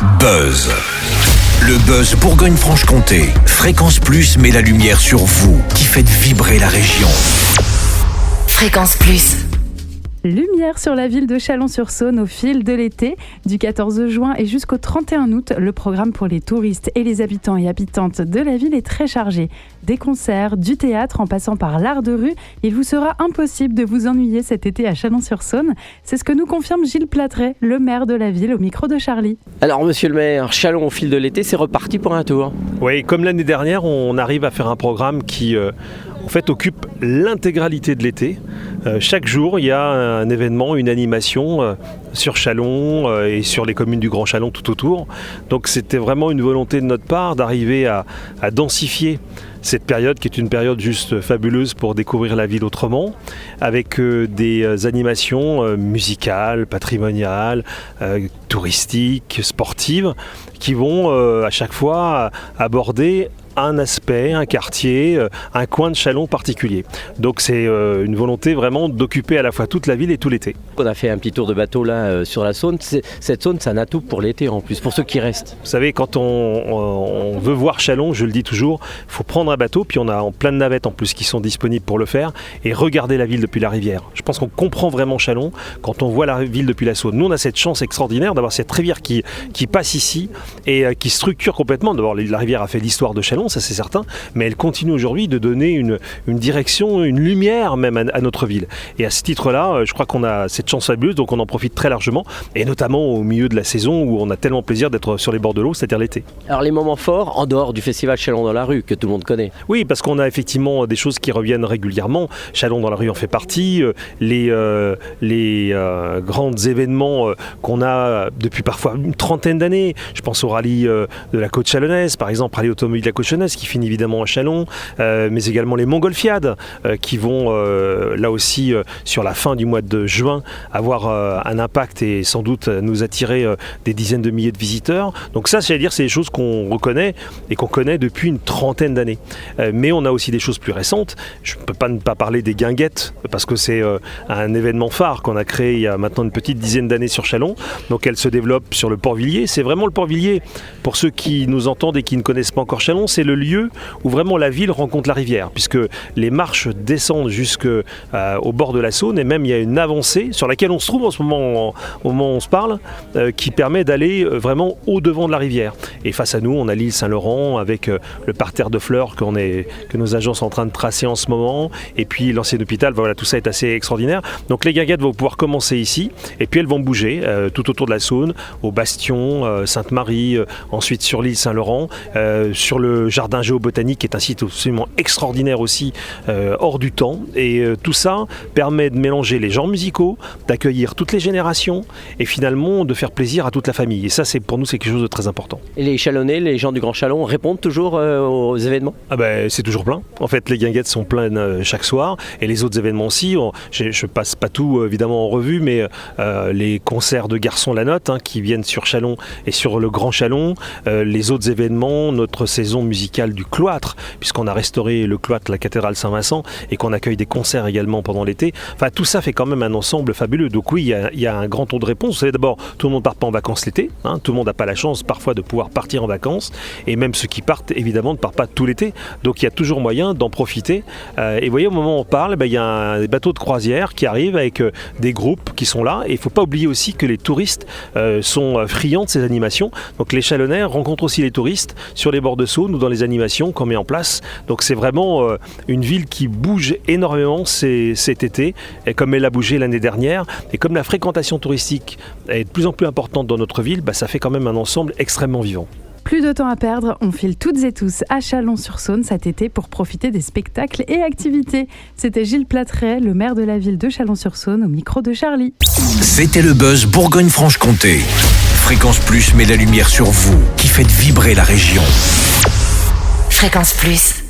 Buzz. Le Buzz Bourgogne-Franche-Comté. Fréquence Plus met la lumière sur vous qui faites vibrer la région. Fréquence Plus. Lumière sur la ville de Chalon-sur-Saône au fil de l'été. Du 14 juin et jusqu'au 31 août, le programme pour les touristes et les habitants et habitantes de la ville est très chargé. Des concerts, du théâtre en passant par l'art de rue, il vous sera impossible de vous ennuyer cet été à Chalon-sur-Saône. C'est ce que nous confirme Gilles Platret, le maire de la ville, au micro de Charlie. Alors monsieur le maire, Chalon au fil de l'été, c'est reparti pour un tour. Oui, comme l'année dernière, on arrive à faire un programme qui en fait occupe l'intégralité de l'été. Chaque jour, il y a un événement, une animation sur Chalon et sur les communes du Grand Chalon tout autour. Donc c'était vraiment une volonté de notre part d'arriver à densifier cette période qui est une période juste fabuleuse pour découvrir la ville autrement, avec des animations musicales, patrimoniales, touristiques, sportives, qui vont à chaque fois aborder un aspect, un quartier, un coin de Chalon particulier. Donc c'est une volonté vraiment d'occuper à la fois toute la ville et tout l'été. On a fait un petit tour de bateau là sur la Saône. Cette Saône, c'est un atout pour l'été en plus, pour ceux qui restent. Vous savez, quand on veut voir Chalon, je le dis toujours, il faut prendre un bateau, puis on a en plein de navettes en plus qui sont disponibles pour le faire, et regarder la ville depuis la rivière. Je pense qu'on comprend vraiment Chalon quand on voit la ville depuis la Saône. Nous, on a cette chance extraordinaire d'avoir cette rivière qui passe ici et qui structure complètement. D'abord, la rivière a fait l'histoire de Chalon, ça c'est certain, mais elle continue aujourd'hui de donner une direction, une lumière même à notre ville. Et à ce titre-là, je crois qu'on a cette chance fabuleuse, donc on en profite très largement, et notamment au milieu de la saison où on a tellement plaisir d'être sur les bords de l'eau, c'est-à-dire l'été. Alors les moments forts, en dehors du festival Chalon dans la rue, que tout le monde connaît. Oui, parce qu'on a effectivement des choses qui reviennent régulièrement. Chalon dans la rue en fait partie. Les grands événements qu'on a depuis parfois une trentaine d'années. Je pense au rallye de la côte chalonnaise, par exemple, rallye automobile de la côte chalonnaise, qui finit évidemment à Chalon, mais également les Montgolfiades qui vont là aussi sur la fin du mois de juin avoir un impact et sans doute nous attirer des dizaines de milliers de visiteurs. Donc ça, c'est des choses qu'on reconnaît et qu'on connaît depuis une trentaine d'années. Mais on a aussi des choses plus récentes. Je ne peux pas ne pas parler des guinguettes parce que c'est un événement phare qu'on a créé il y a maintenant une petite dizaine d'années sur Chalon. Donc elle se développe sur le Port-Villiers. C'est vraiment le Port-Villiers, pour ceux qui nous entendent et qui ne connaissent pas encore Chalon, c'est le lieu où vraiment la ville rencontre la rivière, puisque les marches descendent jusqu'au bord de la Saône, et même il y a une avancée sur laquelle on se trouve en ce moment, au moment où on se parle, qui permet d'aller vraiment au-devant de la rivière. Et face à nous, on a l'île Saint-Laurent avec le parterre de fleurs que nos agents sont en train de tracer en ce moment, et puis l'ancien hôpital. Voilà, tout ça est assez extraordinaire. Donc les guinguettes vont pouvoir commencer ici, et puis elles vont bouger tout autour de la Saône, au Bastion, Sainte-Marie, ensuite sur l'île Saint-Laurent, sur le jardin géobotanique, qui est un site absolument extraordinaire aussi, hors du temps. Et tout ça permet de mélanger les genres musicaux, d'accueillir toutes les générations, et finalement de faire plaisir à toute la famille. Et ça, pour nous, c'est quelque chose de très important. Et les Chalonnais, les gens du Grand Chalon, répondent toujours aux événements ? C'est toujours plein. En fait, les guinguettes sont pleines chaque soir, et les autres événements aussi. Je passe pas tout évidemment en revue, mais les concerts de Garçons La Note qui viennent sur Chalon et sur le Grand Chalon, les autres événements, notre saison musicale du cloître, puisqu'on a restauré le cloître, la cathédrale Saint-Vincent, et qu'on accueille des concerts également pendant l'été. Enfin, tout ça fait quand même un ensemble fabuleux. Donc oui, il y a un grand taux de réponse. Vous savez, d'abord, tout le monde ne part pas en vacances l'été. Tout le monde n'a pas la chance parfois de pouvoir partir en vacances. Et même ceux qui partent, évidemment, ne partent pas tout l'été. Donc il y a toujours moyen d'en profiter. Et vous voyez, au moment où on parle, il y a un bateau de croisière qui arrive avec des groupes qui sont là. Et il ne faut pas oublier aussi que les touristes sont friands de ces animations. Donc les Chalonnais rencontrent aussi les touristes sur les bords de Saône ou dans les animations qu'on met en place. Donc c'est vraiment une ville qui bouge énormément cet été, et comme elle a bougé l'année dernière. Et comme la fréquentation touristique est de plus en plus importante dans notre ville, ça fait quand même un ensemble extrêmement vivant. Plus de temps à perdre, on file toutes et tous à Chalon-sur-Saône cet été pour profiter des spectacles et activités. C'était Gilles Platret, le maire de la ville de Chalon-sur-Saône, au micro de Charlie. C'était le Buzz Bourgogne-Franche-Comté. Fréquence Plus met la lumière sur vous qui faites vibrer la région. Fréquence Plus.